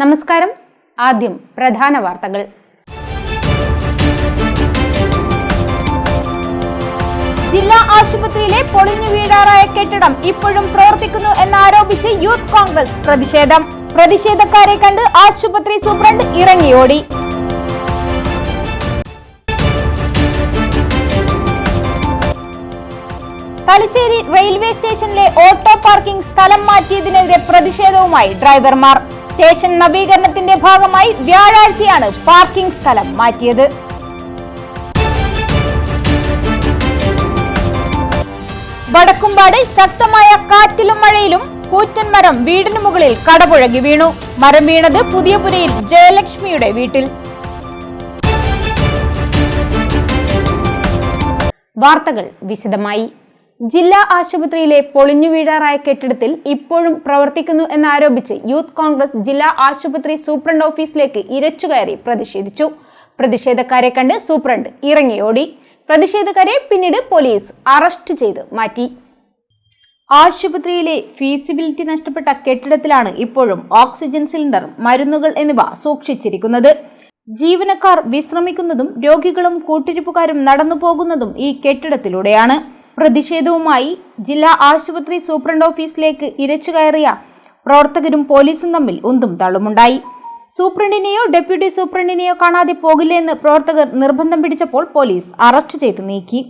നമസ്കാരം. ആദ്യം പ്രധാന വാർത്തകൾ. ജില്ലാ ആശുപത്രിയിലെ പൊളിഞ്ഞു വീഴാറായ കെട്ടിടം ഇപ്പോഴും പ്രവർത്തിക്കുന്നു എന്നാരോപിച്ച് യൂത്ത് കോൺഗ്രസ് പ്രതിഷേധം. പ്രതിഷേധക്കാരെ കണ്ട് ആശുപത്രി സൂപ്രണ്ട് ഇറങ്ങിയോടി. തലശ്ശേരി റെയിൽവേ സ്റ്റേഷനിലെ ഓട്ടോ പാർക്കിംഗ് സ്ഥലം മാറ്റിയതിനെതിരെ പ്രതിഷേധവുമായി ഡ്രൈവർമാർ. സ്റ്റേഷൻ നവീകരണത്തിന്റെ ഭാഗമായി വ്യാഴാഴ്ചയാണ് പാർക്കിംഗ് സ്ഥലം മാറ്റിയത്. വടക്കുംപാട് ശക്തമായ കാറ്റിലും മഴയിലും കൂറ്റൻ മരം വീടിനു മുകളിൽ കടപുഴകി വീണു. മരം വീണത് പുതിയപുരയിൽ ജയലക്ഷ്മിയുടെ വീട്ടിൽ. വാർത്തകൾ വിശദമായി. ജില്ലാ ആശുപത്രിയിലെ പൊളിഞ്ഞു വീഴാറായ കെട്ടിടത്തിൽ ഇപ്പോഴും പ്രവർത്തിക്കുന്നു എന്നാരോപിച്ച് യൂത്ത് കോൺഗ്രസ് ജില്ലാ ആശുപത്രി സൂപ്രണ്ട് ഓഫീസിലേക്ക് ഇരച്ചുകയറി പ്രതിഷേധിച്ചു. പ്രതിഷേധക്കാരെ കണ്ട് സൂപ്രണ്ട് ഇറങ്ങിയോടി. പ്രതിഷേധക്കാരെ പിന്നീട് പോലീസ് അറസ്റ്റ് ചെയ്ത് മാറ്റി. ആശുപത്രിയിലെ ഫീസിബിലിറ്റി നഷ്ടപ്പെട്ട കെട്ടിടത്തിലാണ് ഇപ്പോഴും ഓക്സിജൻ സിലിണ്ടർ, മരുന്നുകൾ എന്നിവ സൂക്ഷിച്ചിരിക്കുന്നത്. ജീവനക്കാർ വിശ്രമിക്കുന്നതും രോഗികളും കൂട്ടിരിപ്പുകാരും നടന്നു പോകുന്നതും ഈ കെട്ടിടത്തിലൂടെയാണ്. പ്രതിഷേധവുമായി ജില്ലാ ആശുപത്രി സൂപ്രണ്ട് ഓഫീസിലേക്ക് ഇരച്ചുകയറിയ പ്രവർത്തകരും പോലീസും തമ്മിൽ ഉന്തും തള്ളുമുണ്ടായി. സൂപ്രണ്ടിനെയോ ഡെപ്യൂട്ടി സൂപ്രണ്ടിനെയോ കാണാതെ പോകില്ലെന്ന് പ്രവർത്തകർ നിർബന്ധം പിടിച്ചപ്പോൾ പോലീസ് അറസ്റ്റ് ചെയ്ത് നീക്കി.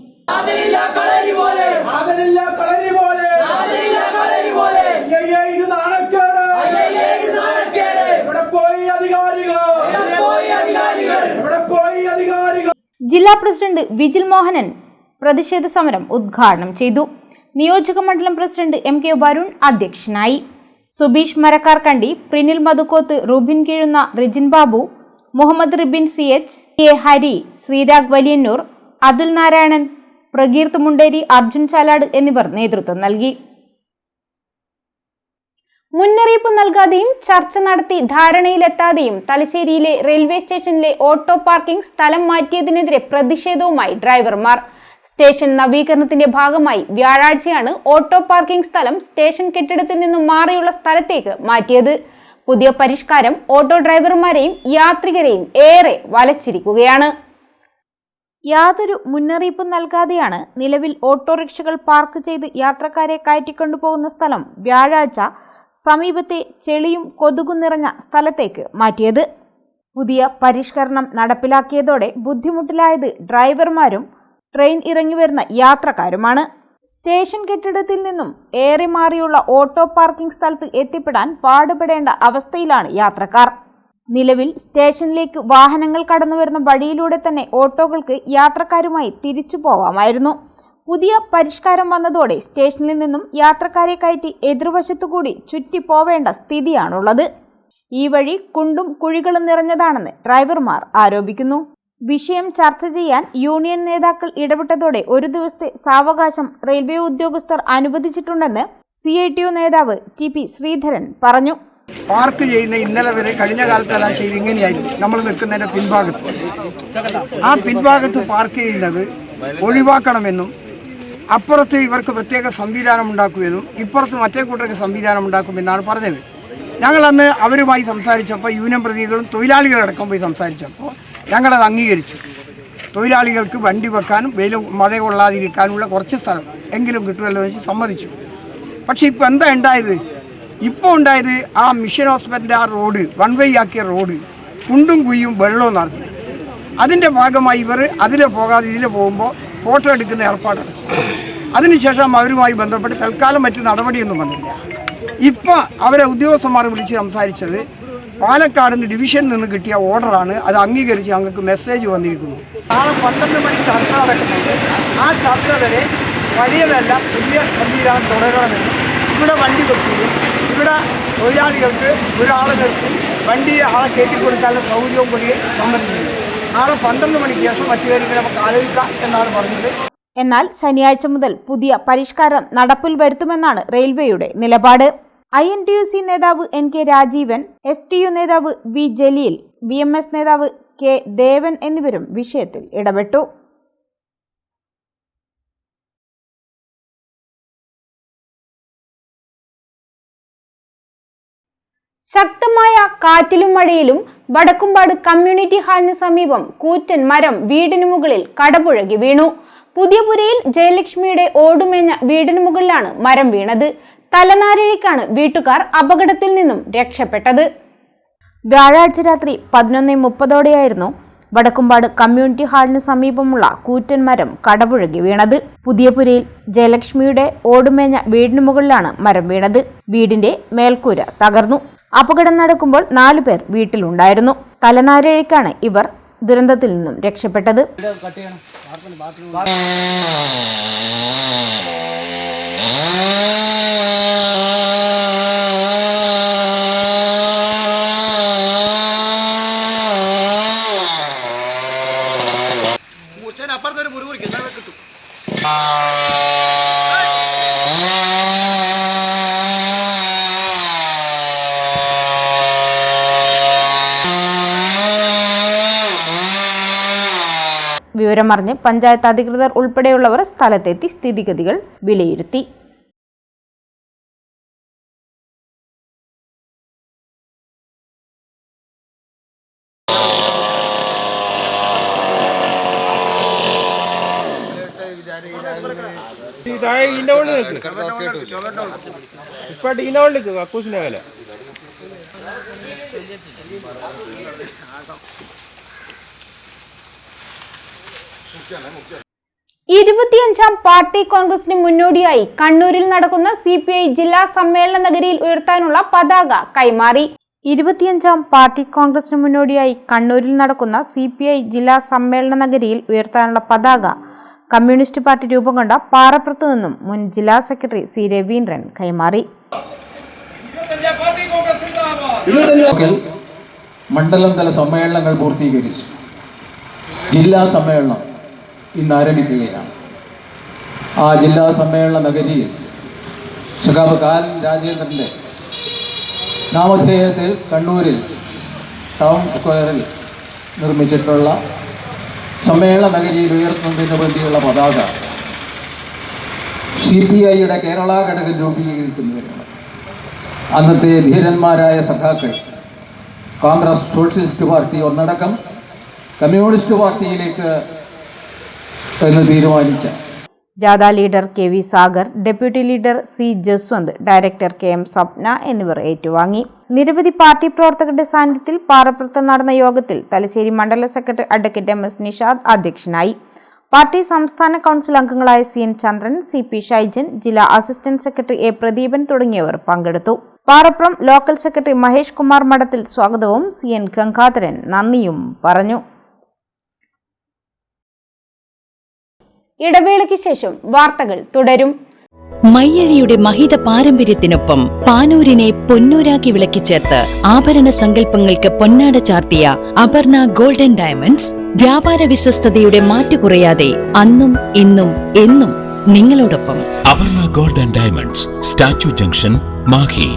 ജില്ലാ പ്രസിഡന്റ് വിജിൽ മോഹനൻ പ്രതിഷേധ സമരം ഉദ്ഘാടനം ചെയ്തു. നിയോജക മണ്ഡലം പ്രസിഡന്റ് MK വരുൺ അധ്യക്ഷനായി. സുബീഷ് മരക്കാർക്കണ്ടി, പ്രിനിൽ മധുക്കോത്ത്, റുബിൻ കിഴുന്ന, റിജിൻ ബാബു, മുഹമ്മദ് റിബിൻ CH, K ഹരി, ശ്രീരാഗ് വലിയന്നൂർ, അതുൽ നാരായണൻ, പ്രകീർത്ത് മുണ്ടേരി, അർജുൻ ചാലാട് എന്നിവർ നേതൃത്വം നൽകി. മുന്നറിയിപ്പ് നൽകാതെയും ചർച്ച നടത്തി ധാരണയിലെത്താതെയും തലശ്ശേരിയിലെ റെയിൽവേ സ്റ്റേഷനിലെ ഓട്ടോ പാർക്കിംഗ് സ്ഥലം മാറ്റിയതിനെതിരെ പ്രതിഷേധവുമായി ഡ്രൈവർമാർ. സ്റ്റേഷൻ നവീകരണത്തിന്റെ ഭാഗമായി വ്യാഴാഴ്ചയാണ് ഓട്ടോ പാർക്കിംഗ് സ്ഥലം സ്റ്റേഷൻ കെട്ടിടത്തിൽ നിന്നും മാറിയുള്ള സ്ഥലത്തേക്ക് മാറ്റിയത്. പുതിയ പരിഷ്കാരം ഓട്ടോ ഡ്രൈവർമാരെയും യാത്രികരെയും ഏറെ വലച്ചിരിക്കുകയാണ്. യാതൊരു മുന്നറിയിപ്പും നൽകാതെയാണ് നിലവിൽ ഓട്ടോറിക്ഷകൾ പാർക്ക് ചെയ്ത് യാത്രക്കാരെ കയറ്റിക്കൊണ്ടുപോകുന്ന സ്ഥലം വ്യാഴാഴ്ച സമീപത്തെ ചെളിയും കൊതുകും നിറഞ്ഞ സ്ഥലത്തേക്ക് മാറ്റിയത്. പുതിയ പരിഷ്കരണം നടപ്പിലാക്കിയതോടെ ബുദ്ധിമുട്ടിലായത് ഡ്രൈവർമാരും ട്രെയിൻ ഇറങ്ങി വരുന്ന യാത്രക്കാരുമാണ്. സ്റ്റേഷൻ കെട്ടിടത്തിൽ നിന്നും ഏറെ മാറിയുള്ള ഓട്ടോ പാർക്കിംഗ് സ്ഥലത്ത് എത്തിപ്പെടാൻ പാടുപെടേണ്ട അവസ്ഥയിലാണ് യാത്രക്കാർ. നിലവിൽ സ്റ്റേഷനിലേക്ക് വാഹനങ്ങൾ കടന്നുവരുന്ന വഴിയിലൂടെ തന്നെ ഓട്ടോകൾക്ക് യാത്രക്കാരുമായി തിരിച്ചു പോവാമായിരുന്നു. പുതിയ പരിഷ്കാരം വന്നതോടെ സ്റ്റേഷനിൽ നിന്നും യാത്രക്കാരെ കയറ്റി എതിർവശത്തുകൂടി ചുറ്റി പോവേണ്ട സ്ഥിതിയാണുള്ളത്. ഈ വഴി കുണ്ടും കുഴികളും നിറഞ്ഞതാണെന്ന് ഡ്രൈവർമാർ ആരോപിക്കുന്നു. വിഷയം ചർച്ച ചെയ്യാൻ യൂണിയൻ നേതാക്കൾ ഇടപെട്ടതോടെ ഒരു ദിവസത്തെ സാവകാശം റെയിൽവേ ഉദ്യോഗസ്ഥർ അനുവദിച്ചിട്ടുണ്ടെന്ന് CITU നേതാവ് TP ശ്രീധരൻ പറഞ്ഞു. പാർക്ക് ചെയ്യുന്ന ഇന്നലെ വരെ കഴിഞ്ഞ കാലത്തെല്ലാം ചെയ്ത് ഇങ്ങനെയായിരുന്നു. നമ്മൾ നിൽക്കുന്നതിന്റെ പിൻഭാഗത്ത്, ആ പിൻഭാഗത്ത് പാർക്ക് ചെയ്യുന്നത് ഒഴിവാക്കണമെന്നും അപ്പുറത്ത് ഇവർക്ക് പ്രത്യേക സംവിധാനം ഉണ്ടാക്കുമെന്നും ഇപ്പുറത്ത് മറ്റേ കൂട്ടർക്ക് സംവിധാനം ഉണ്ടാക്കുമെന്നാണ് പറഞ്ഞത്. ഞങ്ങളന്ന് അവരുമായി സംസാരിച്ചപ്പോൾ യൂണിയൻ പ്രതിനിധികളും തൊഴിലാളികളടക്കം പോയി സംസാരിച്ചപ്പോൾ ഞങ്ങളത് അംഗീകരിച്ചു. തൊഴിലാളികൾക്ക് വണ്ടി വെക്കാനും മഴ കൊള്ളാതിരിക്കാനുള്ള കുറച്ച് സ്ഥലം എങ്കിലും കിട്ടുമല്ലോ എന്ന് സമ്മതിച്ചു. പക്ഷേ ഇപ്പോൾ എന്താ ഉണ്ടായത്? ഇപ്പോൾ ഉണ്ടായത് ആ മിഷൻ ഹോസ്പിറ്റലിൻ്റെ ആ റോഡ്, വൺ വേ ആക്കിയ റോഡ് കുണ്ടും കുയ്യും വെള്ളവും നടന്നു. അതിൻ്റെ ഭാഗമായി ഇവർ അതിലെ പോകാതെ ഇതിലെ പോകുമ്പോൾ ഫോട്ടോ എടുക്കുന്ന ഏർപ്പാടാണ്. അതിനുശേഷം അവരുമായി ബന്ധപ്പെട്ട് തൽക്കാലം മറ്റു നടപടിയൊന്നും വന്നില്ല. ഇപ്പോൾ അവരെ ഉദ്യോഗസ്ഥന്മാർ വിളിച്ച് സംസാരിച്ചത് പാലക്കാടിന് ഡിവിഷനിൽ നിന്ന് കിട്ടിയ ഓർഡറാണ്, അത് അംഗീകരിച്ച് ഞങ്ങൾക്ക് മെസ്സേജ് വന്നിരിക്കുന്നു. നാളെ 12 മണി ചർച്ച നടക്കുന്നുണ്ട്. ആ ചർച്ച വരെ വലിയതല്ല പുതിയ സംവിധാനം തുടരണമെന്ന് ഇവിടെ വണ്ടി വെക്കുകയും ഇവിടെ തൊഴിലാളികൾക്ക് ഒരാളെ നിർത്തി വണ്ടി ആളെ കയറ്റിക്കൊടുക്കാനുള്ള സൗകര്യവും കൂടി സംബന്ധിക്കുന്നു. നാളെ 12 മണിക്ക് ശേഷം മറ്റു കാര്യങ്ങൾ നമുക്ക് ആലോചിക്കാം എന്നാണ് പറഞ്ഞത്. എന്നാൽ ശനിയാഴ്ച മുതൽ പുതിയ പരിഷ്കാരം നടപ്പിൽ വരുത്തുമെന്നാണ് റെയിൽവേയുടെ നിലപാട്. INTUC നേതാവ് NK രാജീവൻ, STU നേതാവ് V ജലീൽ, BMS നേതാവ് K ദേവൻ എന്നിവരും വിഷയത്തിൽ ഇടപെട്ടു. ശക്തമായ കാറ്റിലും മഴയിലും വടക്കുംപാട് കമ്മ്യൂണിറ്റി ഹാളിന് സമീപം കൂറ്റൻ മരം വീടിനു മുകളിൽ കടപുഴകി വീണു. പുതിയപുരയിൽ ജയലക്ഷ്മിയുടെ ഓടുമേഞ്ഞ വീടിനു മുകളിലാണ് മരം വീണത്. തലനാരിഴയ്ക്കാണ് വീട്ടുകാർ അപകടത്തിൽ നിന്നും രക്ഷപ്പെട്ടത്. വ്യാഴാഴ്ച രാത്രി 11:30ഓടെയായിരുന്നു വടക്കുംപാട് കമ്മ്യൂണിറ്റി ഹാളിന് സമീപമുള്ള കൂറ്റൻ മരം കടപുഴകി വീണത്. പുതിയപുരയിൽ ജയലക്ഷ്മിയുടെ ഓടുമേഞ്ഞ വീടിനു മുകളിലാണ് മരം വീണത്. വീടിന്റെ മേൽക്കൂര തകർന്നു. അപകടം നടക്കുമ്പോൾ 4 പേർ വീട്ടിലുണ്ടായിരുന്നു. തലനാരിഴയ്ക്കാണ് ഇവർ ദുരന്തത്തിൽ നിന്നും രക്ഷപ്പെട്ടത്. അപ്പുറത്തൊരു മുറി കിട്ടും. വിവരമറിഞ്ഞ് പഞ്ചായത്ത് അധികൃതർ ഉൾപ്പെടെയുള്ളവർ സ്ഥലത്തെത്തി സ്ഥിതിഗതികൾ വിലയിരുത്തി. കക്കൂസിന്റെ 25ാം പാർട്ടി കോൺഗ്രസിന് മുന്നോടിയായി കണ്ണൂരിൽ നടക്കുന്ന CPI ജില്ലാ സമ്മേളന നഗരിയിൽ ഉയർത്താനുള്ള പതാക കൈമാറി. 25ാം പാർട്ടി കോൺഗ്രസിന് മുന്നോടിയായി കണ്ണൂരിൽ നടക്കുന്ന CPI ജില്ലാ സമ്മേളന നഗരിയിൽ ഉയർത്താനുള്ള പതാക കമ്മ്യൂണിസ്റ്റ് പാർട്ടി രൂപം കൊണ്ട പാറപ്പുറത്തു നിന്നും മുൻ ജില്ലാ സെക്രട്ടറി C. രവീന്ദ്രൻ കൈമാറി. മണ്ഡലം തല സമ്മേളനങ്ങൾ പൂർത്തീകരിച്ചു. ജില്ലാ സമ്മേളനം ഇന്ന് ആരംഭിക്കുകയാണ്. ആ ജില്ലാ സമ്മേളന നഗരിയിൽ സഖാവ് കാലൻ രാജേന്ദ്രൻ്റെ നാമധേയത്തിൽ കണ്ണൂരിൽ ടൗൺ സ്ക്വയറിൽ നിർമ്മിച്ചിട്ടുള്ള സമ്മേളന നഗരിയിൽ ഉയർത്തുന്നതിന് വേണ്ടിയുള്ള പതാക CPIയുടെ കേരള ഘടകം രൂപീകരിക്കുന്നതിനാണ്. അന്നത്തെ ധീരന്മാരായ സഖാക്കൾ കോൺഗ്രസ് സോഷ്യലിസ്റ്റ് പാർട്ടി ഒന്നടക്കം കമ്മ്യൂണിസ്റ്റ് പാർട്ടിയിലേക്ക് എന്ന് തീരുമാനിച്ച ജാഥ leader KV Sagar, deputy leader C. Jaswant, director KM സ്വപ്ന എന്നിവർ ഏറ്റുവാങ്ങി. നിരവധി പാർട്ടി പ്രവർത്തകരുടെ സാന്നിധ്യത്തിൽ പാറപ്പുറത്ത് നടന്ന യോഗത്തിൽ തലശ്ശേരി മണ്ഡല സെക്രട്ടറി അഡ്വക്കേറ്റ് MS നിഷാദ് അധ്യക്ഷനായി. പാർട്ടി സംസ്ഥാന കൗൺസിൽ അംഗങ്ങളായ CN ചന്ദ്രൻ, CP ഷൈജൻ, ജില്ലാ അസിസ്റ്റന്റ് സെക്രട്ടറി A. പ്രദീപൻ തുടങ്ങിയവർ പങ്കെടുത്തു. പാറപ്പുറം ലോക്കൽ സെക്രട്ടറി മഹേഷ് കുമാർ മഠത്തിൽ സ്വാഗതവും CN ഗംഗാധരൻ നന്ദിയും പറഞ്ഞു. ഇടവേളയ്ക്ക് ശേഷം വാർത്തകൾ തുടരും. മയ്യഴിയുടെ മഹിത പാരമ്പര്യത്തിനൊപ്പം പാനൂരിനെ പൊന്നൂരാക്കി വിളക്കിച്ചേർത്ത് ആഭരണ സങ്കല്പങ്ങൾക്ക് പൊന്നാട ചാർത്തിയ അപർണ ഗോൾഡൻ ഡയമണ്ട്സ് വ്യാപാര വിശ്വസ്തയുടെ മാറ്റുകുറയാതെ അന്നും ഇന്നും എന്നും നിങ്ങളോടൊപ്പം. Aparna golden diamonds, statue junction, Mahe.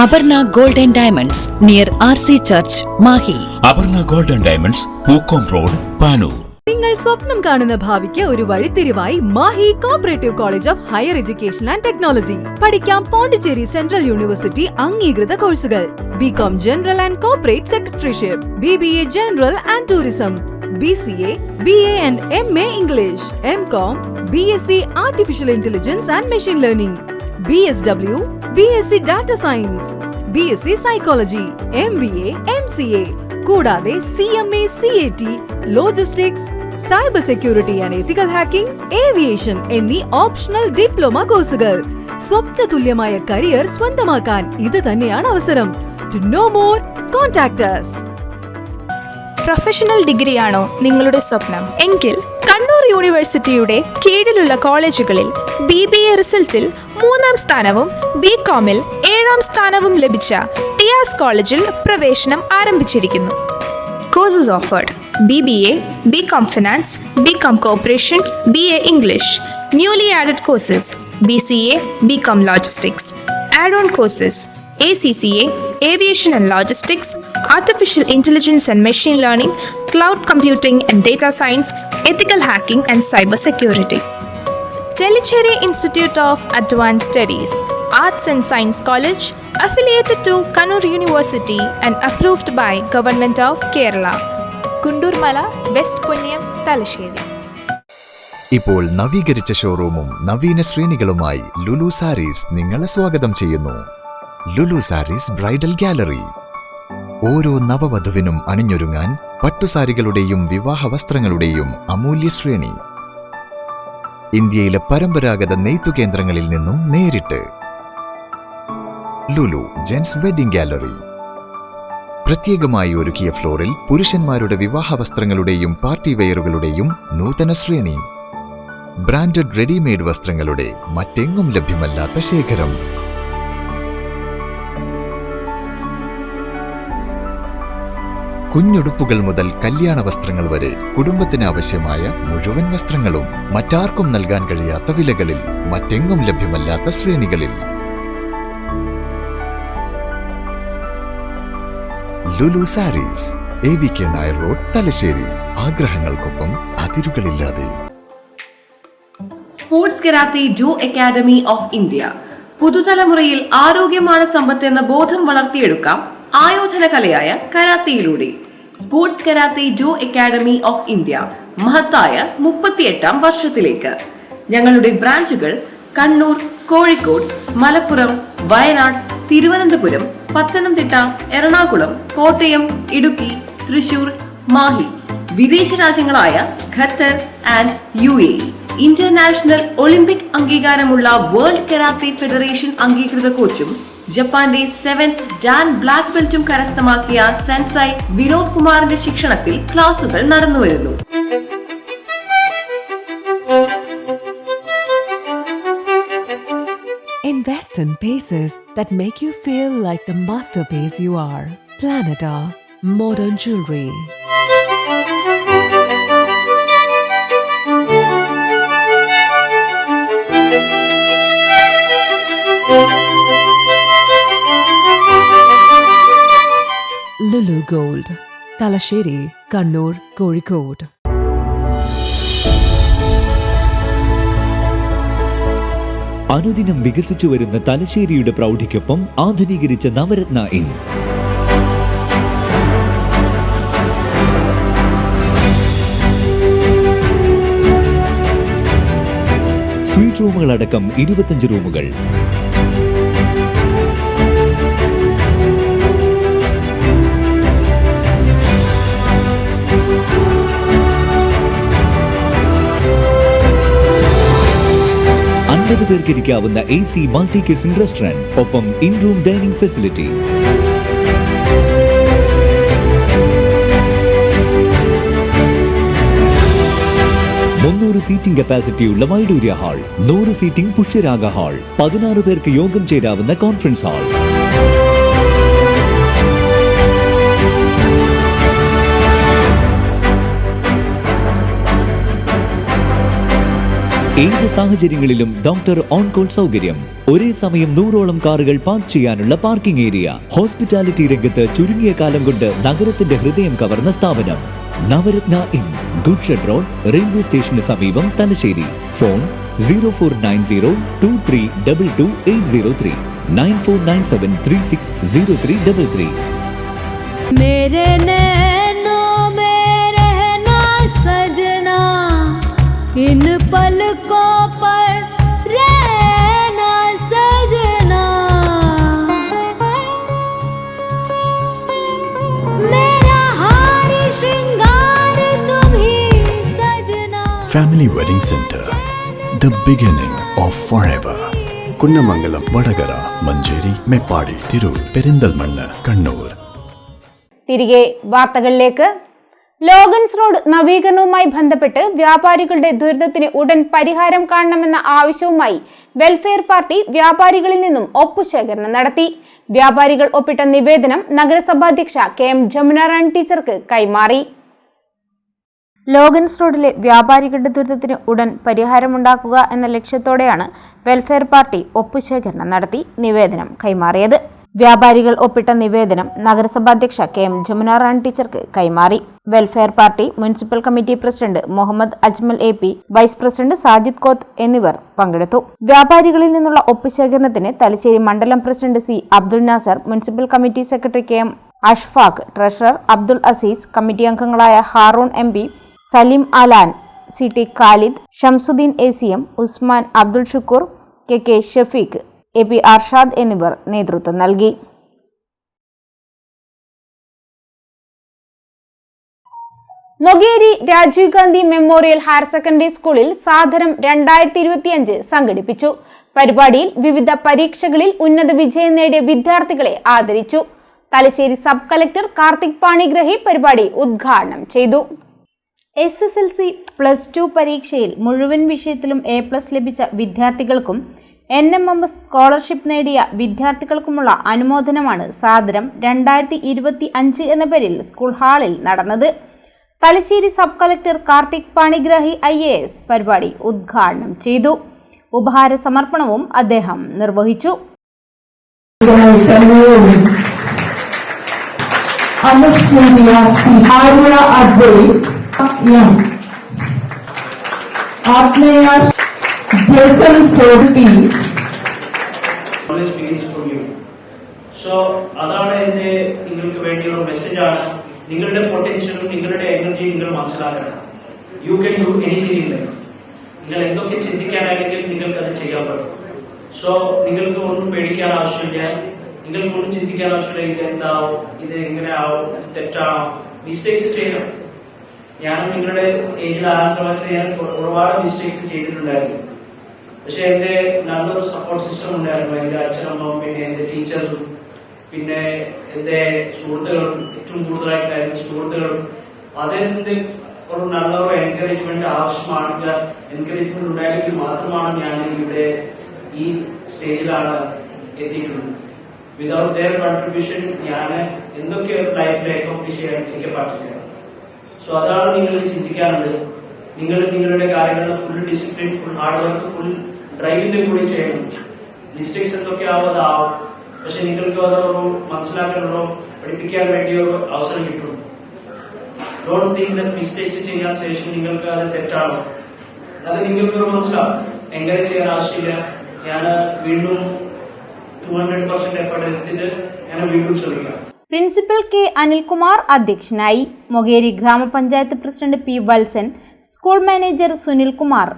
Aparna golden diamonds near RC church, Mahe. Aparna golden diamonds, Pookkom road, Panoor. നിങ്ങൾ സ്വപ്നം കാണുന്ന ഭാവിക്ക് ഒരു വഴിത്തിരിവായി Mahe cooperative college of higher education and technology. പഠിക്കാം പോണ്ടിച്ചേരി സെൻട്രൽ യൂണിവേഴ്സിറ്റി അംഗീകൃത കോഴ്സുകൾ. BCom general and corporate secretaryship, BBA general and tourism, BCA, BA and MA English, MCom, BSc artificial intelligence and machine learning, BSW, BSc data science, BSc psychology, MBA, MCA കൂടാതെ CMA, CAT, logistics, cyber security and ethical hacking, aviation എന്നീ optional diploma കോഴ്സുകൾ. സ്വപ്ന തുല്യമായ career സ്വന്തമാക്കാൻ ഇത് തന്നെയാണ് അവസരം. To know more, contact us. Professional ഡിഗ്രിയാണോ നിങ്ങളുടെ സ്വപ്നം എങ്കിൽ കണ്ണൂർ യൂണിവേഴ്സിറ്റിയുടെ കീഴിലുള്ള കോളേജുകളിൽ BBA റിസൾട്ടിൽ 3ാം സ്ഥാനവും BComൽ 7ാം സ്ഥാനവും ലഭിച്ച ടിയാസ് കോളേജിൽ പ്രവേശനം ആരംഭിച്ചിരിക്കുന്നു. Courses offered: BBA, BCom Finance, BCom Corporation, BA English. Newly added courses: BCA, BCom Logistics. Add-on courses: ACCA, Aviation and Logistics, Artificial Intelligence and Machine Learning, Cloud Computing and Data Science, Ethical Hacking and Cyber Security. Tellicherry Institute of Advanced Studies, Arts and Science College, affiliated to Kannur University and approved by Government of Kerala. Kundurmala, West Punyam, Talasheri. ഇപ്പോൾ നവീകരിച്ച ഷോറൂമും നവീന ശ്രേണികളുമായി ലുലു സാരീസ് നിങ്ങളെ സ്വാഗതം ചെയ്യുന്നു. Lulu sarees bridal gallery. ഓരോ നവവധുവിനും അണിഞ്ഞൊരുങ്ങാൻ പട്ടുസാരികളുടെയും വിവാഹ വസ്ത്രങ്ങളുടെയും അമൂല്യ ശ്രേണി. ഇന്ത്യയിലെ പരമ്പരാഗത നെയ്ത്തു കേന്ദ്രങ്ങളിൽ നിന്നും നേരിട്ട്. Lulu gents wedding gallery. പ്രത്യേകമായി ഒരുക്കിയ ഫ്ലോറിൽ പുരുഷന്മാരുടെ വിവാഹ വസ്ത്രങ്ങളുടെയും പാർട്ടി വെയറുകളുടെയും നൂതന ശ്രേണി. ബ്രാൻഡഡ് റെഡിമെയ്ഡ് വസ്ത്രങ്ങളുടെ മറ്റെങ്ങും ലഭ്യമല്ലാത്ത ശേഖരം. കുഞ്ഞുടുപ്പുകൾ മുതൽ കല്യാണ വസ്ത്രങ്ങൾ വരെ കുടുംബത്തിന് ആവശ്യമായ മുഴുവൻ വസ്ത്രങ്ങളും മറ്റാർക്കും നൽകാൻ കഴിയാത്ത വിലകളിൽ, മറ്റെങ്ങും ലഭ്യമല്ലാത്ത ശ്രേണികളിൽ. Lulu saris, AVK Nair road, Thalassery. ആഗ്രഹങ്ങൾക്കൊപ്പം അതിരുകളില്ലാതെ. Sports karate Jo academy of India. പുതുതലമുറയിൽ ആരോഗ്യമാണ് സമ്പത്ത് എന്ന ബോധം വളർത്തിയെടുക്കാം ആയോധന കലയായ കരാത്തയിലൂടെ. Sports karate Jo academy of India മഹത്തായ 38ാം വർഷത്തിലേക്ക്. ഞങ്ങളുടെ ബ്രാഞ്ചുകൾ കണ്ണൂർ, കോഴിക്കോട്, മലപ്പുറം, വയനാട്, തിരുവനന്തപുരം, പത്തനംതിട്ട, എറണാകുളം, കോട്ടയം, ഇടുക്കി, തൃശൂർ, മാഹി. വിദേശ രാജ്യങ്ങളായ Qatar and UAE. International Olympic അംഗീകാരമുള്ള വേൾഡ് കരാത്തെ ഫെഡറേഷൻ അംഗീകൃത കോച്ചും ജപ്പാന്റെ 7th ഡാൻ ബ്ലാക്ക് ബെൽറ്റും കരസ്ഥമാക്കിയ സെൻസൈ വിനോദ് കുമാറിന്റെ ശിക്ഷണത്തിൽ ക്ലാസുകൾ നടന്നുവരുന്നു. Invest in pieces that make you feel like the masterpiece you are. Planeta Modern Jewelry. Lulu Gold, Talasheri, Kannur, Kozhikode. അനുദിനം വികസിച്ചു വരുന്ന തലശ്ശേരിയുടെ പ്രൗഢിക്കൊപ്പം ആധുനീകരിച്ച നവരത്ന ഇൻ. സ്വീറ്റ് റൂമുകളടക്കം 25 റൂമുകൾ. പേർക്ക് ഇരിക്കാവുന്ന AC മൾട്ടി കിച്ചൺ റെസ്റ്റോറന്റ്, ഒപ്പം in room dining facility. Seating കപ്പാസിറ്റിയുള്ള Vaidurya hall, 100 seating Pushyaraga hall, 16 പേർക്ക് യോഗം ചേരാവുന്ന കോൺഫറൻസ് ഹാൾ. ഏത് സാഹചര്യങ്ങളിലും ഡോക്ടർ ഓൺ കോൾ സൗകര്യം. ഒരേ സമയം 100ഓളം കാറുകൾ പാർക്ക് ചെയ്യാനുള്ള പാർക്കിംഗ് ഏരിയ. ഹോസ്പിറ്റാലിറ്റി രംഗത്ത് ചുരുങ്ങിയ കാലം കൊണ്ട് നഗരത്തിന്റെ ഹൃദയം കവർന്ന സ്ഥാപനം Navaratna inn, good shed road, railway സ്റ്റേഷന് സമീപം, തലശ്ശേരി. ഫോൺ 049023228803 9497360333. मेरे नैनों में रहना सजना, इन पलकों पर रहना सजना, मेरा हार श्रृंगार तुम ही सजना. Family Wedding Center, the beginning of forever. Kunnamangalam, Vadakara, Manjeri, Meppadi, Tirur, Perinthalmanna, Kannur. തിരികെ വാർത്തകളിലേക്ക്. ലോഗൻസ് റോഡ് നവീകരണവുമായി ബന്ധപ്പെട്ട് വ്യാപാരികളുടെ ദുരിതത്തിന് ഉടൻ പരിഹാരം കാണണമെന്ന ആവശ്യവുമായി വെൽഫെയർ പാർട്ടി വ്യാപാരികളിൽ നിന്നും ഒപ്പുശേഖരണം നടത്തി. വ്യാപാരികൾ ഒപ്പിട്ട നിവേദനം നഗരസഭാധ്യക്ഷ KM ജമുന റാണി ടീച്ചർക്ക് കൈമാറി. ലോഗൻസ് റോഡിലെ വ്യാപാരികളുടെ ദുരിതത്തിന് ഉടൻ പരിഹാരമുണ്ടാക്കുക എന്ന ലക്ഷ്യത്തോടെയാണ് വെൽഫെയർ പാർട്ടി ഒപ്പുശേഖരണം നടത്തി നിവേദനം കൈമാറിയത്. വ്യാപാരികൾ ഒപ്പിട്ട നിവേദനം നഗരസഭാധ്യക്ഷ KM ജമുന റാണി ടീച്ചർക്ക് കൈമാറി. Welfare party municipal committee president Muhammad Ajmal AP, vice president Sajid Koth എന്നിവർ പങ്കെടുത്തു. വ്യാപാരികളിൽ നിന്നുള്ള ഒപ്പ് ശേഖരണത്തിന് തലശ്ശേരി മണ്ഡലം president C. Abdul Nasar, municipal committee secretary KM Ashfaq, treasurer Abdul Aziz, committee അംഗങ്ങളായ Haroon MP, Saleem ആലാൻ, CT Khalid, Shamsuddin ACM, Usman, Abdul Shukkur, KK Shafeeq, AP Arshad എന്നിവർ നേതൃത്വം നൽകി. Mokeri Rajiv Gandhi memorial higher secondary സ്കൂളിൽ സാധനം 2025 സംഘടിപ്പിച്ചു. പരിപാടിയിൽ വിവിധ പരീക്ഷകളിൽ ഉന്നത വിജയം നേടിയ വിദ്യാർത്ഥികളെ ആദരിച്ചു. തലശ്ശേരി സബ് കളക്ടർ കാർത്തിക് പാണിഗ്രഹി പരിപാടി ഉദ്ഘാടനം ചെയ്തു. SSLC +2 പരീക്ഷയിൽ മുഴുവൻ വിഷയത്തിലും A+ ലഭിച്ച വിദ്യാർത്ഥികൾക്കും NMMS സ്കോളർഷിപ്പ് നേടിയ വിദ്യാർത്ഥികൾക്കുമുള്ള അനുമോദനമാണ് സാദരം 2025 എന്ന പേരിൽ സ്കൂൾ ഹാളിൽ നടന്നത്. Thalassery sub collector Karthik Panigrahi IAS പരിപാടി ഉദ്ഘാടനം ചെയ്തു. ഉപഹാര സമർപ്പണവും അദ്ദേഹം നിർവഹിച്ചു. അതാണ് എന്റെ നിങ്ങൾക്ക് വേണ്ടിയുള്ള മെസ്സേജാണ്. നിങ്ങളുടെ പൊട്ടൻഷ്യലും നിങ്ങളുടെ എനർജിയും നിങ്ങൾ മനസ്സിലാക്കണം. You can do anything in life. നിങ്ങൾ എന്തൊക്കെ ചിന്തിക്കാനാണെങ്കിൽ നിങ്ങൾക്ക് അത് ചെയ്യാൻ പറ്റും. സോ നിങ്ങൾക്ക് ഒന്നും പേടിക്കാൻ ആവശ്യമില്ല, നിങ്ങൾക്ക് ഒന്നും ചിന്തിക്കാൻ ആവശ്യമില്ല. ഇത് എന്താവും, ഇത് എങ്ങനെ ആവും, തെറ്റാണോ, മിസ്റ്റേക്സ് ചെയ്യണം. ഞാനും നിങ്ങളുടെ ഏജിൽ ആ സമയത്ത് ഞാൻ ഒരുപാട് മിസ്റ്റേക്സ് ചെയ്തിട്ടുണ്ടായിരുന്നു. പക്ഷെ എന്റെ നല്ലൊരു സപ്പോർട്ട് സിസ്റ്റം ഉണ്ടായിരുന്നു. എന്റെ അച്ഛനമ്മയും പിന്നെ എന്റെ ടീച്ചേഴ്സും പിന്നെ എന്റെ സുഹൃത്തുക്കളും, ഏറ്റവും കൂടുതലായിട്ടായിരുന്നു സുഹൃത്തുക്കളും. അതിന്റെ ഒരു നല്ലൊരു എൻകറേജ്മെന്റ് ആവശ്യമാണെങ്കിൽ, എൻകറേജ്മെന്റ് ഉണ്ടായെങ്കിൽ മാത്രമാണ് ഞാൻ ഇവിടെ ഈ സ്റ്റേജിലാണ് എത്തിയിട്ടുള്ളത്. വിതൗട്ട് ദെയർ കൺട്രിബ്യൂഷൻ ഞാൻ എന്തൊക്കെ ലൈഫിൽ അക്കോംപ്ലിഷ് ചെയ്യാൻ എനിക്ക് പറ്റില്ല. സോ അതാണ് നിങ്ങൾ ചിന്തിക്കാറുണ്ട്. നിങ്ങൾ നിങ്ങളുടെ കാര്യങ്ങൾ full discipline, full hard work, full ഡ്രൈവിന്റെ കൂടി ചെയ്യണം. മിസ്റ്റേക്സ് എന്തൊക്കെ ആവാതാവും, പക്ഷെ നിങ്ങൾക്ക് അതൊരു മനസ്സിലാക്കാനുള്ള പഠിപ്പിക്കാൻ വേണ്ടിയൊരു അവസരം കിട്ടും. ഡോണ്ട് തിങ്ക് ദാറ്റ് മിസ്റ്റേക്സ് ചെയ്യാൻ ശേഷം നിങ്ങൾക്ക് അത് തെറ്റാണോ, അത് നിങ്ങൾക്കൊരു മനസ്സിലാവും. എങ്ങനെ ചെയ്യാൻ ആവശ്യമില്ല. ഞാൻ വീണ്ടും 200% എഫേർട്ട് എടുത്തിട്ട് ഞാൻ വീണ്ടും ശ്രമിക്കാം. Principal K. അനിൽകുമാർ അധ്യക്ഷനായി. Mokeri Grama Panchayat president P. Valsan, school manager Sunil Kumar,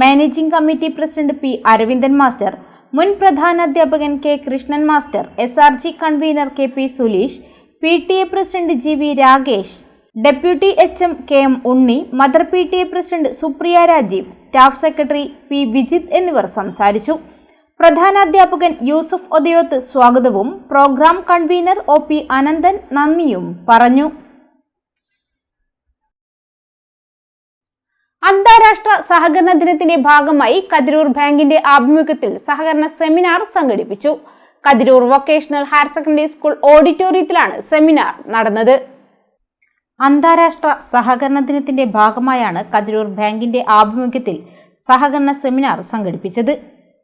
managing committee president P. Aravindan master, മുൻ പ്രധാനാധ്യാപകൻ K. Krishnan master, SRG convener KP Suleesh, PTA president GV Rakesh, deputy HM KM Unni, mother PTA president Supriya Rajeev, staff secretary P. Vijith എന്നിവർ സംസാരിച്ചു. പ്രധാനാധ്യാപകൻ യൂസുഫ് ഒദയോത്ത് സ്വാഗതവും പ്രോഗ്രാം കൺവീനർ OP അനന്തൻ നന്ദിയും പറഞ്ഞു. അന്താരാഷ്ട്ര സഹകരണ ദിനത്തിന്റെ ഭാഗമായി കതിരൂർ ബാങ്കിന്റെ ആഭിമുഖ്യത്തിൽ സഹകരണ സെമിനാർ സംഘടിപ്പിച്ചു. Kathirur vocational higher secondary school ഓഡിറ്റോറിയത്തിലാണ് സെമിനാർ നടന്നത്. അന്താരാഷ്ട്ര സഹകരണ ദിനത്തിന്റെ ഭാഗമായാണ് കതിരൂർ ബാങ്കിന്റെ ആഭിമുഖ്യത്തിൽ സഹകരണ സെമിനാർ സംഘടിപ്പിച്ചത്.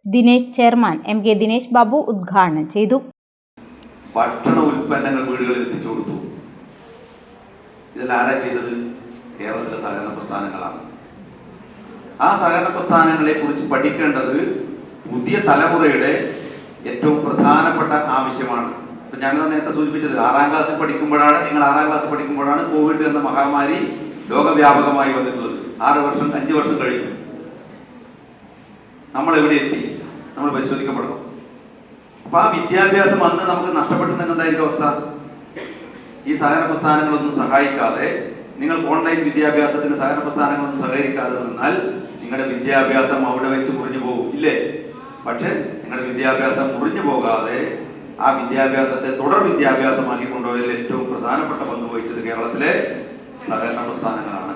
ദിനേശ് ചെയർമാൻ MK ദിനേശ് ബാബു ഉദ്ഘാടനം ചെയ്തു. ഭക്ഷണ ഉൽപ്പന്നങ്ങൾ വീടുകളിൽ എത്തിച്ചു കൊടുത്തു. ഇതിലാരാ ചെയ്തത്? കേരളത്തിലെ സഹകരണ പ്രസ്ഥാനങ്ങളാണ്. ആ സഹകരണ പ്രസ്ഥാനങ്ങളെ കുറിച്ച് പഠിക്കേണ്ടത് പുതിയ തലമുറയുടെ ഏറ്റവും പ്രധാനപ്പെട്ട ആവശ്യമാണ്. ഇപ്പൊ ഞാനിത് നേരത്തെ സൂചിപ്പിച്ചത്, 6ാം ക്ലാസ്സിൽ പഠിക്കുമ്പോഴാണ്, നിങ്ങൾ 6ാം ക്ലാസ്സിൽ പഠിക്കുമ്പോഴാണ് കോവിഡ് എന്ന മഹാമാരി ലോകവ്യാപകമായി വന്നിട്ടുള്ളത്. 5 വർഷം കഴിഞ്ഞു. നമ്മൾ എവിടെ എത്തി? നമ്മൾ പരിശോധിക്കപ്പെടണം. അപ്പൊ ആ വിദ്യാഭ്യാസം അന്ന് നമുക്ക് നഷ്ടപ്പെട്ടുന്നതായിരിക്കും അവസ്ഥ. ഈ സഹകരണ പ്രസ്ഥാനങ്ങളൊന്നും സഹായിക്കാതെ, നിങ്ങൾക്ക് ഓൺലൈൻ വിദ്യാഭ്യാസത്തിന് സഹകരണ പ്രസ്ഥാനങ്ങളൊന്നും സഹകരിക്കാതെ നിന്നാൽ നിങ്ങളുടെ വിദ്യാഭ്യാസം അവിടെ വെച്ച് മുറിഞ്ഞു പോകും, ഇല്ലേ? പക്ഷെ നിങ്ങളുടെ വിദ്യാഭ്യാസം മുറിഞ്ഞു പോകാതെ ആ വിദ്യാഭ്യാസത്തെ തുടർ വിദ്യാഭ്യാസമാക്കി കൊണ്ടുപോയതിൽ ഏറ്റവും പ്രധാനപ്പെട്ട പങ്ക് വഹിച്ചത് കേരളത്തിലെ സഹകരണ പ്രസ്ഥാനങ്ങളാണ്.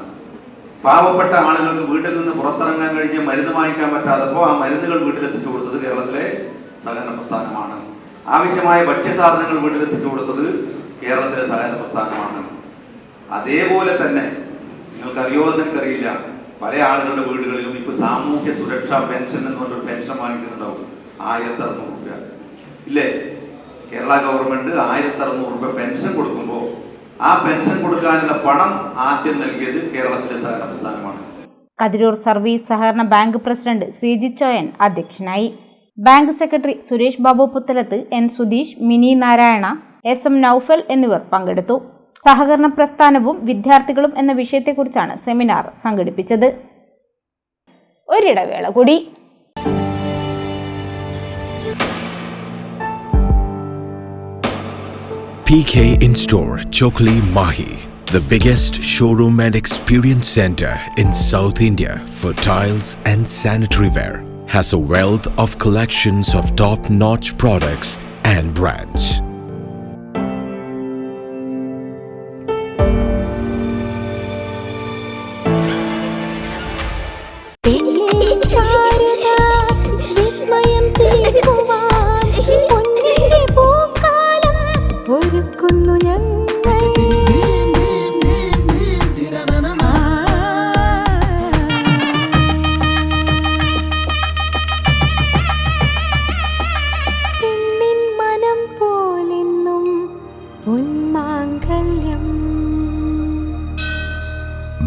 പാവപ്പെട്ട ആളുകൾക്ക് വീട്ടിൽ നിന്ന് പുറത്തിറങ്ങാൻ കഴിഞ്ഞ് മരുന്ന് വാങ്ങിക്കാൻ പറ്റാത്തപ്പോൾ ആ മരുന്നുകൾ വീട്ടിലെത്തിച്ചു കൊടുത്തത് കേരളത്തിലെ സഹകരണ പ്രസ്ഥാനമാണ്. ആവശ്യമായ ഭക്ഷ്യസാധനങ്ങൾ വീട്ടിലെത്തിച്ചു കൊടുത്തത് കേരളത്തിലെ സഹകരണ പ്രസ്ഥാനമാണ്. അതേപോലെ തന്നെ നിങ്ങൾക്കറിയോ എന്ന് എനിക്കറിയില്ല, പല ആളുകളുടെ വീടുകളിലും ഇപ്പൊ സാമൂഹ്യ സുരക്ഷാ പെൻഷൻ എന്ന് പറഞ്ഞൊരു പെൻഷൻ വാങ്ങിക്കുന്നുണ്ടാവും. 1600 രൂപ, ഇല്ലേ? കേരള ഗവൺമെന്റ് 1600 രൂപ പെൻഷൻ കൊടുക്കുമ്പോൾ ആ പെൻഷൻ കൊടുക്കാനുള്ള പണം ആദ്യം നൽകിയത് കേരളത്തിലെ സഹകരണ പ്രസ്ഥാനമാണ്. കതിരൂർ സർവീസ് സഹകരണ ബാങ്ക് പ്രസിഡന്റ് ശ്രീജിത്ത് ചോയൻ അധ്യക്ഷനായി. Bank secretary Suresh Babu Puthalath, N Sudheesh, Mini Narayana, SM Noufal എന്നിവർ പങ്കെടുത്തു. സഹകരണ പ്രസ്ഥാനവും വിദ്യാർത്ഥികളും എന്ന വിഷയത്തെക്കുറിച്ചാണ് സെമിനാർ സംഘടിപ്പിച്ചത്. ഒരിടവേള കൂടി. PK In-Store, Chokli, Mahi, the biggest showroom and experience center in South India for tiles and sanitary ware, has a wealth of collections of top-notch products and brands.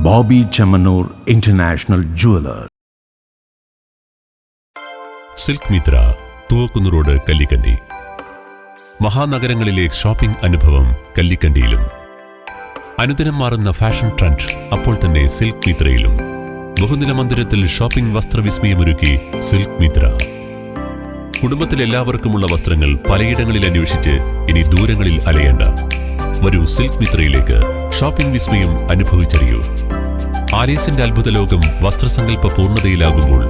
Bobby Chamanur International Jeweler. Silk Mitra, Thuvakkunnu road, Kallikkandi. മഹാനഗരങ്ങളിലെ shopping അനുഭവം കല്ലിക്കണ്ടിയിലും. അനുദിനം മാറുന്ന fashion trend അപ്പോൾ തന്നെ silk മിത്രയിലും. ബഹുദിന മന്ദിരത്തിൽ shopping വസ്ത്രവിസ്മയമൊരുക്കി silk Mitra. കുടുംബത്തിലെല്ലാവർക്കുമുള്ള വസ്ത്രങ്ങൾ പലയിടങ്ങളിൽ അന്വേഷിച്ച് ഇനി ദൂരങ്ങളിൽ അലയേണ്ട. വരൂ സിൽക്ക് മിത്രയിലേക്ക്. ഷോപ്പിംഗ് വിസ്മയം അനുഭവിച്ചറിയൂ. ആലീസിന്റെ അത്ഭുത ലോകം വസ്ത്രസങ്കല്പ പൂർണ്ണതയിലാകുമ്പോൾ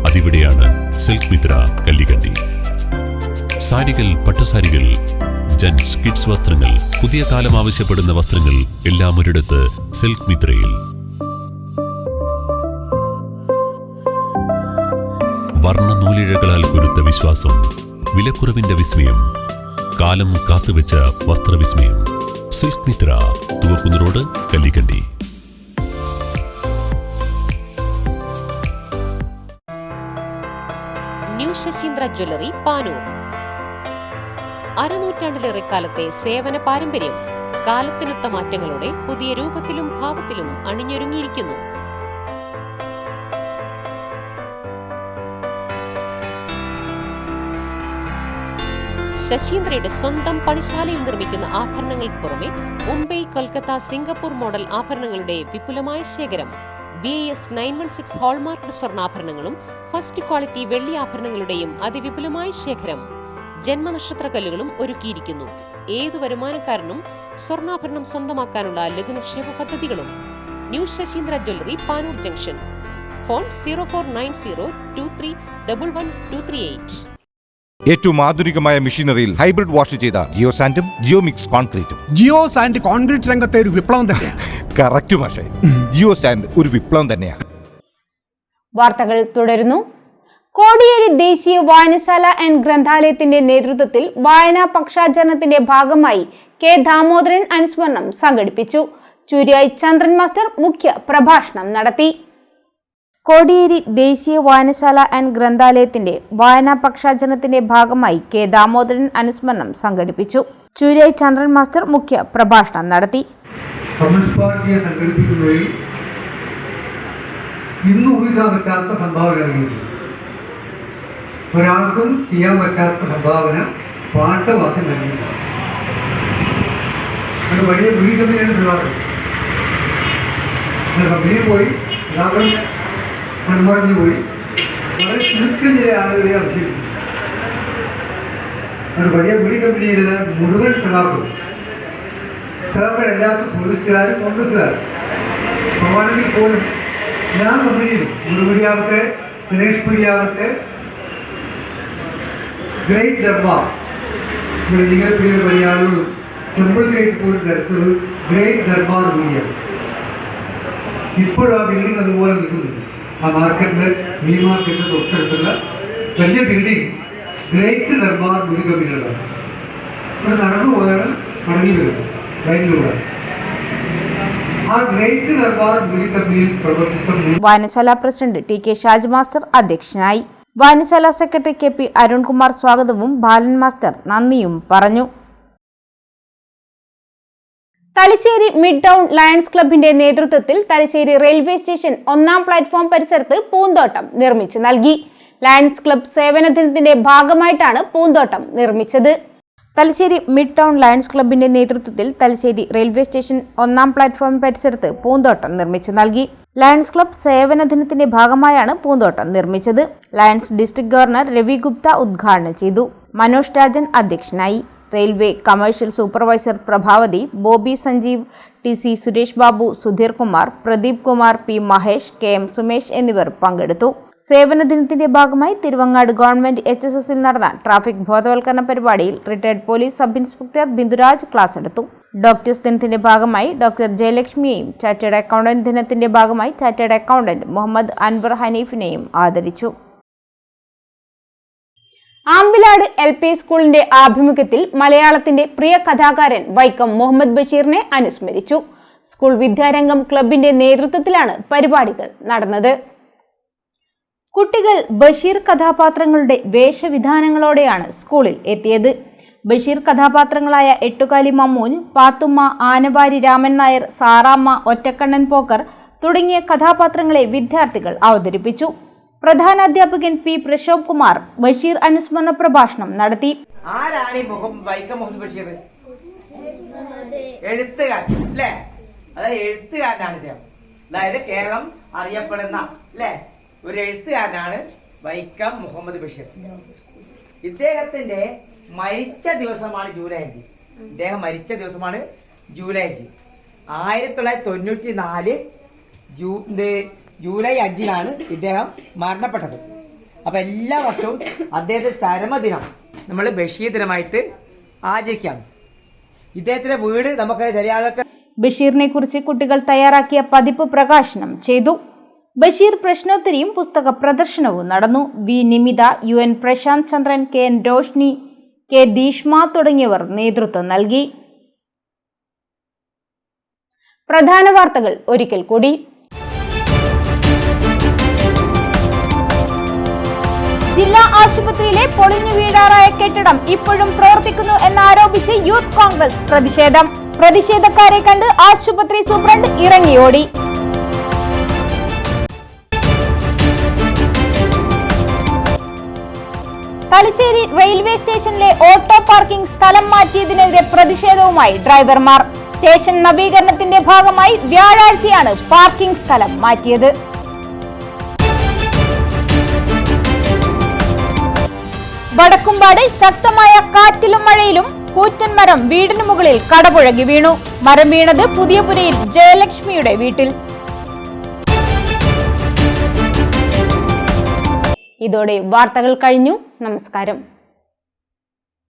അതിവിടെയാണ് സിൽക്ക് മിത്ര, കല്ലിക്കണ്ടി. സാരികൾ, പട്ടുസാരികൾ, ജെന്റ്സ്, കിഡ്സ് വസ്ത്രങ്ങൾ, പുതിയ കാലം ആവശ്യപ്പെടുന്ന വസ്ത്രങ്ങൾ എല്ലാം ഒരിടത്ത് സിൽക്ക് മിത്രയിൽ. വർണ്ണനൂലിഴകളാൽ കുരുത്ത വിശ്വാസം, വിലക്കുറവിന്റെ വിസ്മയം, കാലം കാത്തുവെച്ച വസ്ത്രവിസ്മയം. Silk Mitra, Thuvakkunnu road, Kallikkandi. New Sasheendra jewellery, Panoor. അരനൂറ്റാണ്ടിലേറെ കാലത്തെ സേവന പാരമ്പര്യം കാലത്തിനൊത്ത മാറ്റങ്ങളോടെ പുതിയ രൂപത്തിലും ഭാവത്തിലും അണിഞ്ഞൊരുങ്ങിയിരിക്കുന്നു. ശശീന്ദ്രയുടെ സ്വന്തം പണിശാലയിൽ നിർമ്മിക്കുന്ന ആഭരണങ്ങൾക്ക് പുറമെ മുംബൈ, കൊൽക്കത്ത, സിംഗപ്പൂർ മോഡൽ ആഭരണങ്ങളുടെ വിപുലമായ ശേഖരം. BIS 916 ഹോൾമാർക്ക്ഡ് സ്വർണ്ണാഭരണങ്ങളും ഫസ്റ്റ് ക്വാളിറ്റി വെള്ളി ആഭരണങ്ങളുടെയും അതിവിപുലമായ ശേഖരം. ജന്മനക്ഷത്ര കല്ലുകളും ഒരുക്കിയിരിക്കുന്നു. ഏതു വരുമാനക്കാരനും സ്വർണ്ണാഭരണം സ്വന്തമാക്കാനുള്ള ലഘുനിക്ഷേപ പദ്ധതികളും. New Sasheendra jewellery, Panoor junction. Phone 049023112238. ഏറ്റവും ആധുനികമായ മെഷീനറിയിൽ ഹൈബ്രിഡ് വാഷ് ചെയ്ത ജിയോ സാൻഡും ജിയോ മിക്സ് കോൺക്രീറ്റും. ജിയോ സാൻഡ് കോൺക്രീറ്റ് രംഗത്തെ ഒരു വിപ്ലവം തന്നെയാണ്. കറക്റ്റ് മാഷേ, ജിയോ സാൻഡ് ഒരു വിപ്ലവം തന്നെയാണ്. വാർത്തകൾ തുടരുന്നു. കോടിയേരി ദേശീയ വായനശാല ആൻഡ് ഗ്രന്ഥാലയത്തിന്റെ നേതൃത്വത്തിൽ വായനാ പക്ഷാചരണത്തിന്റെ ഭാഗമായി കെ ദാമോദരൻ അനുസ്മരണം സംഘടിപ്പിച്ചു. ചൂര്യായി ചന്ദ്രൻ മാസ്റ്റർ മുഖ്യ പ്രഭാഷണം നടത്തി. കോടിയേരി ദേശീയ വായനശാല ആൻഡ് ഗ്രന്ഥാലയത്തിന്റെ വായനാ പക്ഷാചരണത്തിന്റെ ഭാഗമായി കെ ദാമോദരൻ അനുസ്മരണം സംഘടിപ്പിച്ചു. ചൂര്യായി ചന്ദ്രൻ മാസ്റ്റർ മുഖ്യ പ്രഭാഷണം നടത്തി. കമ്മ്യൂണിസ്റ്റ് പാർട്ടിയെ സംഘടിപ്പിക്കുന്നതിൽ ഇന്ന് ഊഹിക്കാൻ പറ്റാത്ത സംഭാവന നൽകിയിട്ടുണ്ട്. ഒരാൾക്കും ചെയ്യാൻ പറ്റാത്ത സംഭാവന പാട്ടവാക്കി നൽകിയിട്ടുണ്ട്. അത് വലിയ ബി കമ്പനിയാണ് സുധാകരൻ. കമ്പനിയിൽ പോയി സുധാകരൻ മൺമറഞ്ഞു പോയി. വളരെ ചുരുക്കം ചില ആളുകളെ അവശേഷിച്ചു. അത് വലിയ ബി കമ്പനിയിലെ മുഴുവൻ സഖാക്കളും എല്ലാവർക്കും സോളിസ്റ്റുകാരും കോൺഗ്രസ്സുകാരും ആണെങ്കിൽ പോലും എല്ലാ കമ്പനിയിലും മുറുപടിയാവട്ടെ, ദിനേഷ് പിടിയാവട്ടെ, ഗ്രേറ്റ് ദർബാർ, ഇവിടെ നിങ്ങൾ പേര് വലിയ ആളുകളും ടെമ്പിൾ ഗേറ്റ് പോലും ധരിച്ചത് ഗ്രേറ്റ് ദർബാർ കൂടിയാണ്. ഇപ്പോഴും ആ ബിൽഡിംഗ് അതുപോലെ നിൽക്കുന്നുണ്ട്. ആ മാർക്കറ്റിലെ മീൻ മാർക്കറ്റിന്റെ തൊട്ടടുത്തുള്ള വലിയ ബിൽഡിംഗ് ഗ്രേറ്റ് ദർബാർ മുടി കമ്പനികളാണ്. ഇവിടെ നടന്നു പോയാണ് മടങ്ങി വരുന്നത് ലൈനിലൂടെ. ആ ഗ്രേറ്റ് ദർബാർ മുടി കമ്പനിയിൽ പ്രവർത്തിച്ച വായനശാല പ്രസിഡന്റ് TK ഷാജ് മാസ്റ്റർ അധ്യക്ഷനായി. വായനശാല സെക്രട്ടറി KP അരുൺകുമാർ സ്വാഗതവും ബാലൻ മാസ്റ്റർ നന്ദിയും പറഞ്ഞു. തലശ്ശേരി മിഡ് ടൗൺ ലയൺസ് ക്ലബിന്റെ നേതൃത്വത്തിൽ തലശ്ശേരി റെയിൽവേ സ്റ്റേഷൻ 1ാം പ്ലാറ്റ്ഫോം പരിസരത്ത് പൂന്തോട്ടം നിർമ്മിച്ചു നൽകി. ലയൺസ് ക്ലബ് സേവന ദിനത്തിന്റെ ഭാഗമായിട്ടാണ് പൂന്തോട്ടം നിർമ്മിച്ചത്. തലശ്ശേരി മിഡ് ടൗൺ ലയൺസ് ക്ലബിന്റെ നേതൃത്വത്തിൽ തലശ്ശേരി റെയിൽവേ സ്റ്റേഷൻ 1ാം പ്ലാറ്റ്ഫോം പരിസരത്ത് പൂന്തോട്ടം നിർമ്മിച്ചു നൽകി. ലയൺസ് ക്ലബ് സേവന ദിനത്തിന്റെ ഭാഗമായാണ് പൂന്തോട്ടം നിർമ്മിച്ചത്. Lions district governor Ravi Gupta ഉദ്ഘാടനം ചെയ്തു. മനോജ് രാജൻ അധ്യക്ഷനായി. Railway commercial supervisor Prabhavathi, Bobby Sanjeev, TC Suresh Babu, Sudheer Kumar, Pradeep Kumar, P Mahesh, KM Sumesh എന്നിവർ പങ്കെടുത്തു. സേവന ദിനത്തിന്റെ ഭാഗമായി തിരുവങ്ങാട് ഗവൺമെന്റ് HSSൽ നടന്ന ട്രാഫിക് ബോധവൽക്കരണ പരിപാടിയിൽ retired police sub inspector Binduraj class എടുത്തു. ഡോക്ടേഴ്സ് ദിനത്തിന്റെ ഭാഗമായി ഡോക്ടർ ജയലക്ഷ്മിയെയും ചാർട്ടേഡ് അക്കൗണ്ടന്റ് ദിനത്തിന്റെ ഭാഗമായി ചാർട്ടേഡ് അക്കൗണ്ടന്റ് മുഹമ്മദ് അൻവർ ഹനീഫിനെയും ആദരിച്ചു. ആമ്പിലാട് LP സ്കൂളിന്റെ ആഭിമുഖ്യത്തിൽ മലയാളത്തിന്റെ പ്രിയ കഥാകാരൻ വൈക്കം മുഹമ്മദ് ബഷീറിനെ അനുസ്മരിച്ചു. സ്കൂൾ വിദ്യാരംഗം ക്ലബിന്റെ നേതൃത്വത്തിലാണ് പരിപാടികൾ നടന്നത്. കുട്ടികൾ ബഷീർ കഥാപാത്രങ്ങളുടെ വേഷവിധാനങ്ങളോടെയാണ് സ്കൂളിൽ എത്തിയത്. ബഷീർ കഥാപാത്രങ്ങളായ എട്ടുകാലി മമ്മൂൻ, പാത്തുമ്മ, ആനവാരി രാമൻ നായർ, സാറാമ്മ, ഒറ്റക്കണ്ണൻ പോക്കർ തുടങ്ങിയ കഥാപാത്രങ്ങളെ വിദ്യാർത്ഥികൾ അവതരിപ്പിച്ചു. പ്രധാനാധ്യാപകൻ P പ്രശോഭ് കുമാർ ബഷീർ അനുസ്മരണ പ്രഭാഷണം നടത്തി. ആരാണ് ഈ വൈക്കം മുഹമ്മദ് ബഷീർ? എഴുത്തുകാരൻ അല്ലേ? അതായത് എഴുത്തുകാരനാണ് ഇദ്ദേഹം. അതായത് കേരളം അറിയപ്പെടുന്ന അല്ലേ ഒരു എഴുത്തുകാരനാണ് വൈക്കം മുഹമ്മദ് ബഷീർ. ഇദ്ദേഹത്തിന്റെ മരിച്ച ദിവസമാണ് ജൂലൈ 5. ഇദ്ദേഹം മരിച്ച ദിവസമാണ് ജൂലൈ 5. 1994 ജൂലൈ 5-നാണ് ഇദ്ദേഹം മരണപ്പെട്ടത്. അപ്പൊ എല്ലാ വർഷവും അദ്ദേഹത്തിന്റെ ചരമദിനം നമ്മൾ ബഷീർ ദിനമായിട്ട് ആചരിക്കുകയാണ്. ഇദ്ദേഹത്തിന്റെ വീട് നമുക്കറിയാം. ചില ആൾക്ക് ബഷീറിനെ കുറിച്ച് കുട്ടികൾ തയ്യാറാക്കിയ പതിപ്പ് പ്രകാശനം ചെയ്തു. ബഷീർ പ്രശ്നോത്തരിയും പുസ്തക പ്രദർശനവും നടന്നു. V നിമിത, UN പ്രശാന്ത് ചന്ദ്രൻ, KN രോഷ്നി, K ദീഷ്മ തുടങ്ങിയവർ നേതൃത്വം നൽകി. പ്രധാന വാർത്തകൾ ഒരിക്കൽ കൂടി. ജില്ലാ ആശുപത്രിയിലെ പൊളിഞ്ഞു വീഴാറായ കെട്ടിടം ഇപ്പോഴും പ്രവർത്തിക്കുന്നു എന്നാരോപിച്ച് യൂത്ത് കോൺഗ്രസ് പ്രതിഷേധം. പ്രതിഷേധക്കാരെ കണ്ട് ആശുപത്രി സൂപ്രണ്ട് ഇറങ്ങിയോടി. തലശ്ശേരി റെയിൽവേ സ്റ്റേഷനിലെ ഓട്ടോ പാർക്കിംഗ് സ്ഥലം മാറ്റിയതിനെതിരെ പ്രതിഷേധവുമായി ഡ്രൈവർമാർ. സ്റ്റേഷൻ നവീകരണത്തിന്റെ ഭാഗമായി വ്യാഴാഴ്ചയാണ് പാർക്കിംഗ് സ്ഥലം മാറ്റിയത്. വടക്കുംപാട് ശക്തമായ കാറ്റിലും മഴയിലും കൂറ്റൻ മരം വീടിന് മുകളിൽ കടപുഴകി വീണു. മരം വീണത് പുതിയപുരയിൽ ജയലക്ഷ്മിയുടെ വീട്ടിൽ. ഇതോടെ വാർത്തകൾ കഴിഞ്ഞു. നമസ്കാരം.